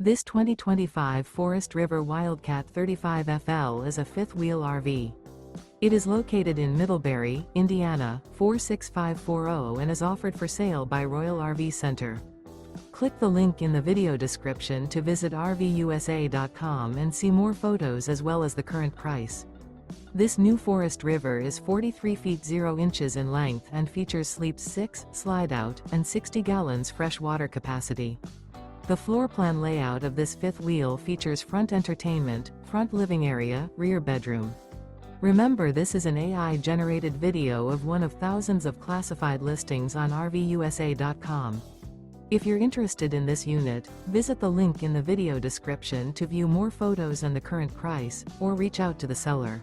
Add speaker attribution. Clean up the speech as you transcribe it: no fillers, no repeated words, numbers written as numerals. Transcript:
Speaker 1: This 2025 Forest River Wildcat 35FL is a fifth-wheel RV. It is located in Middlebury, Indiana, 46540 and is offered for sale by Royal RV Center. Click the link in the video description to visit RVUSA.com and see more photos as well as the current price. This new Forest River is 43 feet 0 inches in length and features sleeps 6, slide-out, and 60 gallons fresh water capacity. The floor plan layout of this fifth wheel features front entertainment, front living area, rear bedroom. Remember, this is an AI-generated video of one of thousands of classified listings on RVUSA.com. If you're interested in this unit, visit the link in the video description to view more photos and the current price, or reach out to the seller.